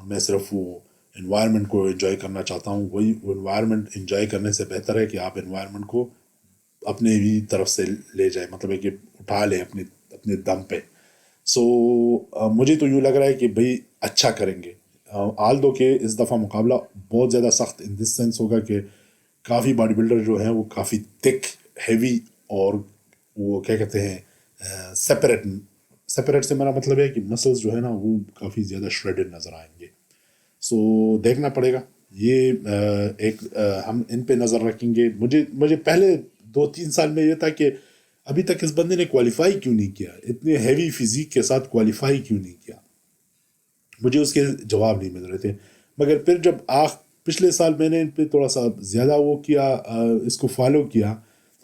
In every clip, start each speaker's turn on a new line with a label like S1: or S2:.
S1: اور میں صرف وہ انوائرمنٹ کو انجوائے کرنا چاہتا ہوں. وہی انوائرمنٹ انجوائے کرنے سے بہتر ہے کہ آپ انوائرمنٹ کو اپنے بھی طرف سے لے جائیں, مطلب ہے کہ اٹھا لیں اپنے دم پہ. سو مجھے تو یوں لگ رہا ہے کہ بھئی اچھا کریں گے. آل دو کہ اس دفعہ مقابلہ بہت زیادہ سخت ان دس سینس ہوگا کہ کافی باڈی بلڈر جو ہیں وہ کافی تھک, ہیوی, اور وہ کیا کہتے ہیں سپریٹ سے میرا مطلب ہے کہ مسلز جو ہے نا وہ کافی زیادہ شریڈڈ نظر آئیں گے. سو دیکھنا پڑے گا یہ ایک ہم ان پہ نظر رکھیں گے. مجھے پہلے 2-3 سال میں یہ تھا کہ ابھی تک اس بندے نے کوالیفائی کیوں نہیں کیا, اتنے ہیوی فزیک کے ساتھ کوالیفائی کیوں نہیں کیا. مجھے اس کے جواب نہیں مل رہے تھے. مگر پھر جب پچھلے سال میں نے ان پہ تھوڑا سا زیادہ وہ کیا, اس کو فالو کیا,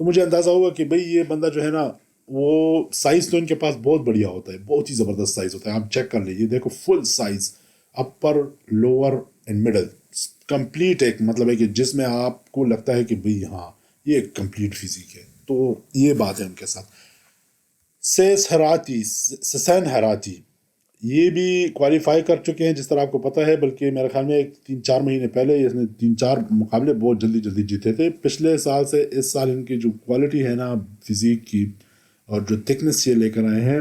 S1: تو مجھے اندازہ ہوا کہ بھئی یہ بندہ جو ہے نا وہ سائز تو ان کے پاس بہت بڑھیا ہوتا ہے, بہت ہی زبردست سائز ہوتا ہے. آپ چیک کر لیجیے, دیکھو full size, upper, lower and middle, complete ایک مطلب ہے کہ جس میں آپ کو لگتا ہے کہ بھئی ہاں یہ ایک کمپلیٹ فزیک ہے. تو یہ بات ہے ان کے ساتھ. سسین ہراتی یہ بھی کوالیفائی کر چکے ہیں جس طرح آپ کو پتہ ہے, بلکہ میرے خیال میں 3-4 مہینے پہلے اس نے 3-4 مقابلے بہت جلدی جیتے تھے. پچھلے سال سے اس سال ان کی جو کوالٹی ہے نا فزیک کی, اور جو تھکنس یہ لے کر آئے ہیں,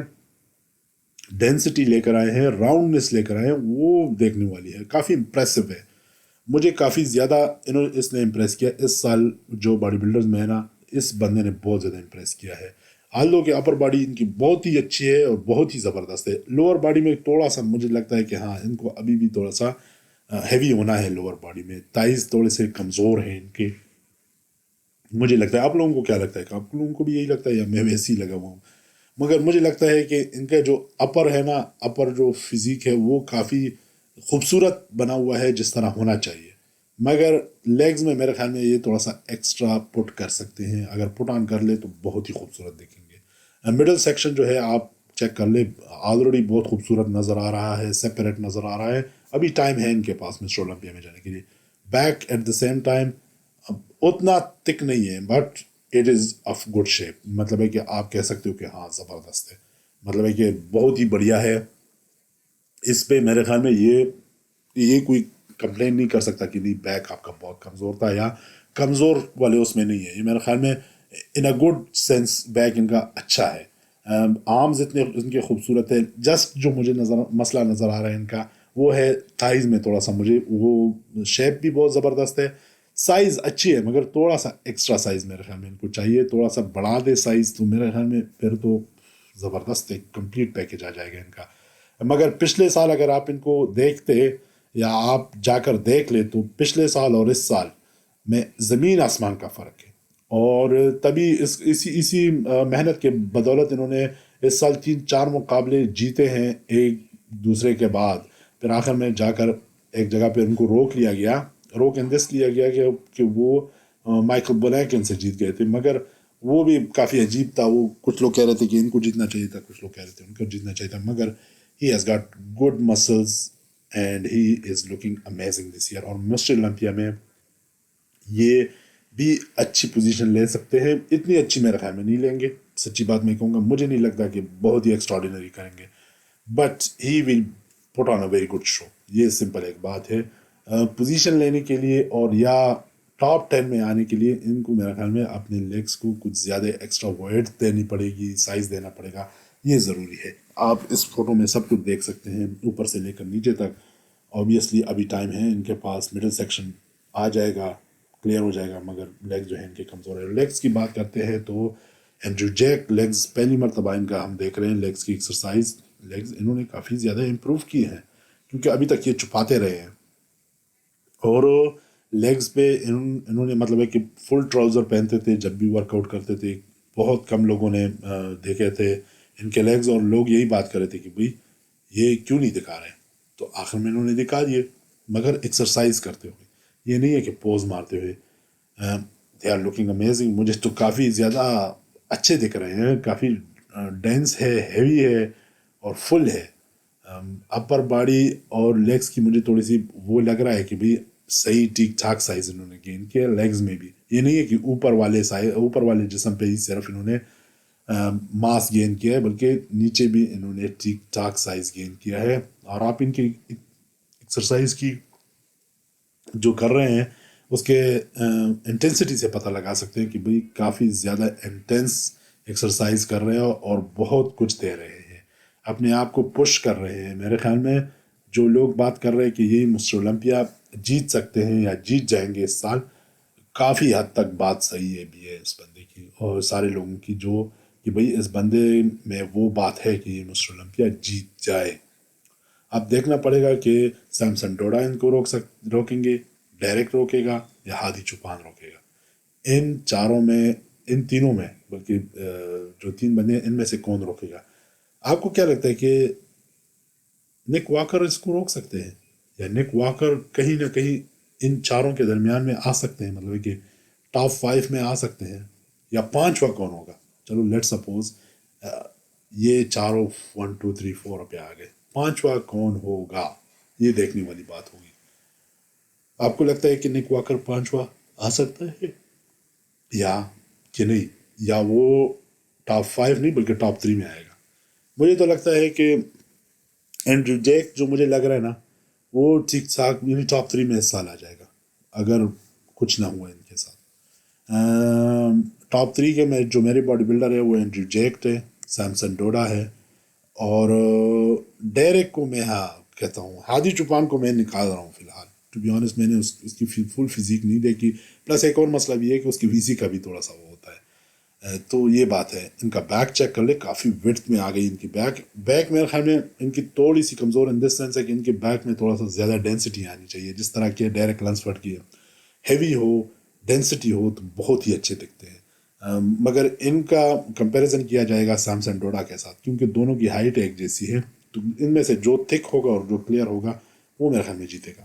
S1: ڈینسٹی لے کر آئے ہیں, راؤنڈنس لے کر آئے ہیں, وہ دیکھنے والی ہے, کافی امپریسو ہے. مجھے کافی زیادہ اس نے امپریس کیا اس سال. جو باڈی بلڈرز میں ہے نا, اس بندے نے بہت زیادہ امپریس کیا ہے. آلدو کہ اپر باڈی ان کی بہت ہی اچھی ہے اور بہت ہی زبردست ہے. لوور باڈی میں تھوڑا سا مجھے لگتا ہے کہ ہاں ان کو ابھی بھی تھوڑا سا ہیوی ہونا ہے. لوور باڈی میں تائز تھوڑے سے کمزور ہیں ان کے, مجھے لگتا ہے. آپ لوگوں کو کیا لگتا ہے, کہ آپ لوگوں کو بھی یہی لگتا ہے یا میں ویسے ہی لگا ہوا ہوں؟ مگر مجھے لگتا ہے کہ ان کا جو اپر ہے نا, اپر جو فزیک ہے وہ کافی خوبصورت بنا ہوا ہے جس طرح ہونا چاہیے. مگر لیگز میں میرے خیال میں یہ تھوڑا سا ایکسٹرا پٹ کر سکتے ہیں. اگر پٹ آن کر لے تو بہت ہی خوبصورت دیکھیں گے. مڈل سیکشن جو ہے آپ چیک کر لے, آلریڈی بہت خوبصورت نظر آ رہا ہے, سیپریٹ نظر آ رہا ہے. ابھی ٹائم ہے ان کے پاس مسٹر اولمپیا میں جانے کے لیے. Back at the same time اتنا تک نہیں ہے, but it is of good shape. مطلب ہے کہ آپ کہہ سکتے ہو کہ ہاں زبردست ہے, مطلب ہے کہ بہت ہی بڑھیا ہے. اس پہ میرے خیال میں یہ کوئی کمپلین نہیں کر سکتا کہ نہیں بیک آپ کا بہت کمزور تھا, یا کمزور والے اس میں نہیں ہے. یہ میرے خیال میں in a good sense back ان کا اچھا ہے. آرمز اتنے ان کے خوبصورت ہے. جسٹ جو مجھے مسئلہ نظر آ رہا ہے ان کا وہ ہے تھائز میں تھوڑا سا. مجھے وہ شیپ بھی بہت زبردست ہے, سائز اچھی ہے, مگر تھوڑا سا ایکسٹرا سائز میرے خیال میں ان کو چاہیے. تھوڑا سا بڑھا دے سائز تو میرے خیال میں پھر تو زبردست ایک کمپلیٹ پیکیج آ جائے گا ان کا. مگر پچھلے سال اگر آپ ان کو دیکھتے یا آپ جا کر دیکھ لے تو پچھلے سال اور اس سال میں زمین آسمان کا فرق ہے. اور تبھی اسی محنت کے بدولت انہوں نے اس سال 3-4 مقابلے جیتے ہیں ایک دوسرے کے بعد. پھر آخر میں جا کر ایک جگہ پہ ان کو روک لیا گیا کہ وہ مائیکل بونیکن سے جیت گئے تھے. مگر وہ بھی کافی عجیب تھا. وہ کچھ لوگ کہہ رہے تھے کہ ان کو جیتنا چاہیے تھا, کچھ لوگ کہہ رہے تھے ان کو جیتنا چاہیے تھا. مگر he has got good muscles and he is looking amazing this year. اور مسٹر اولمپیا میں یہ بھی اچھی پوزیشن لے سکتے ہیں. اتنی اچھی میرے خیال میں نہیں لیں گے, سچی بات میں کہوں گا. مجھے نہیں لگتا کہ بہت ہی ایکسٹراڈینری کریں گے, but he will put on a very good show. یہ سمپل ایک بات ہے. پوزیشن لینے کے لیے اور یا ٹاپ 10 میں آنے کے لیے ان کو میرے خیال میں اپنے لیگس کو کچھ زیادہ ایکسٹرا ویٹ دینی پڑے گی, سائز دینا پڑے گا. یہ ضروری ہے. آپ اس فوٹو میں سب کچھ دیکھ سکتے ہیں اوپر سے لے کر نیچے تک. آبویسلی ابھی ٹائم ہے ان کے پاس, مڈل سیکشن آ جائے گا, کلیئر ہو جائے گا. مگر لیگ جو ہے ان کے کمزور ہے. لیگس کی بات کرتے ہیں تو اینڈریو جیک لیگز پہلی مرتبہ ان کا ہم دیکھ رہے ہیں. لیگس کی ایکسرسائز لیگز انہوں نے کافی زیادہ امپروو کی ہیں, کیونکہ ابھی تک یہ چھپاتے رہے ہیں. اور لیگز پہ انہوں نے مطلب ہے کہ فل ٹراؤزر پہنتے تھے جب بھی ورک آؤٹ کرتے تھے. بہت کم لوگوں نے دیکھے تھے ان کے لیگز, اور لوگ یہی بات کر رہے تھے کہ بھئی یہ کیوں نہیں دکھا رہے. تو آخر میں انہوں نے دکھا دیے, مگر ایکسرسائز کرتے ہوئے. یہ نہیں ہے کہ پوز مارتے ہوئے. They are looking amazing. مجھے تو کافی زیادہ اچھے دکھ رہے ہیں, کافی ڈینس ہے, ہیوی ہے اور فل ہے. اپر باڈی اور لیگس کی مجھے تھوڑی سی وہ لگ رہا ہے کہ بھئی صحیح ٹھیک ٹھاک سائز انہوں نے گین کیا لیگز میں بھی. یہ نہیں ہے کہ اوپر والے جسم پہ ہی صرف انہوں نے ماس گین کیا ہے, بلکہ نیچے بھی انہوں نے ٹھیک ٹھاک سائز گین کیا ہے. اور آپ ان کی ایکسرسائز کی جو کر رہے ہیں اس کے انٹینسٹی سے پتہ لگا سکتے ہیں کہ بھئی کافی زیادہ انٹینس ایکسرسائز کر رہے ہیں اور بہت کچھ دے رہے ہیں، اپنے آپ کو پش کر رہے ہیں. میرے خیال میں جو لوگ بات کر رہے ہیں کہ یہ مسٹر اولمپیا جیت سکتے ہیں یا جیت جائیں گے اس سال، کافی حد تک بات صحیح ہے بھی ہے اس بندے کی اور سارے لوگوں کی، جو کہ بھئی اس بندے میں وہ بات ہے کہ یہ مسٹر اولمپیا جیت جائے. اب دیکھنا پڑے گا کہ سیمسن ڈوڈا ان کو روکیں گے، ڈائریکٹ روکے گا یا ہادی چوپان روکے گا. ان چاروں میں، ان تینوں میں، بلکہ جو تین بندے ہیں ان میں سے کون روکے گا؟ آپ کو کیا لگتا ہے کہ نک واکر اس کو روک سکتے ہیں یا نک واکر کہیں نہ کہیں ان چاروں کے درمیان میں آ سکتے ہیں، مطلب کہ ٹاپ 5 میں آ سکتے ہیں، یا پانچواں کون ہوگا؟ چلو لیٹ سپوز یہ چاروں 1 2 3 4 پہ آ گئے، پانچواں کون ہوگا یہ دیکھنے والی بات ہوگی. آپ کو لگتا ہے کہ نک واکر پانچواں آ سکتا ہے یا کہ نہیں، یا وہ ٹاپ 5 نہیں بلکہ ٹاپ 3 میں آئے گا؟ مجھے تو لگتا ہے کہ اینڈریو جیک جو مجھے لگ رہا ہے نا، وہ ٹھیک ٹھاک یعنی ٹاپ 3 میں اس سال آ جائے گا اگر کچھ نہ ہوا ان کے ساتھ. ٹاپ 3 کے میں جو میرے باڈی بلڈر ہے وہ اینڈریو جیک ہے، سیمسن ڈوڈا ہے، اور ڈیرک کو میں کہتا ہوں، ہادی چوپان کو میں نکال رہا ہوں فی الحال. ٹو بی آنیسٹ میں نے اس کی فل فزیک نہیں دیکھی، پلس ایک اور مسئلہ بھی ہے کہ اس کی ویزی کا بھی تھوڑا سا وہ ہوتا ہے. تو یہ بات ہے. ان کا بیک چیک کر لے، کافی وڈتھ میں آ گئی ان کی بیک میرے خیال میں ان کی تھوڑی سی کمزور ان دس سینس ہے کہ ان کے بیک میں تھوڑا سا زیادہ ڈینسٹی آنی چاہیے، جس طرح کی ڈیرک لنسفرڈ کی ہے. ہیوی ہو، ڈینسٹی ہو تو بہت ہی اچھے دکھتے ہیں. مگر ان کا کمپیریزن کیا جائے گا سیمسن ڈوڈا کے ساتھ کیونکہ دونوں کی ہائٹ ایک جیسی ہے، تو ان میں سے جو تھک ہوگا اور جو پلیئر ہوگا وہ میرے خیال میں جیتے گا.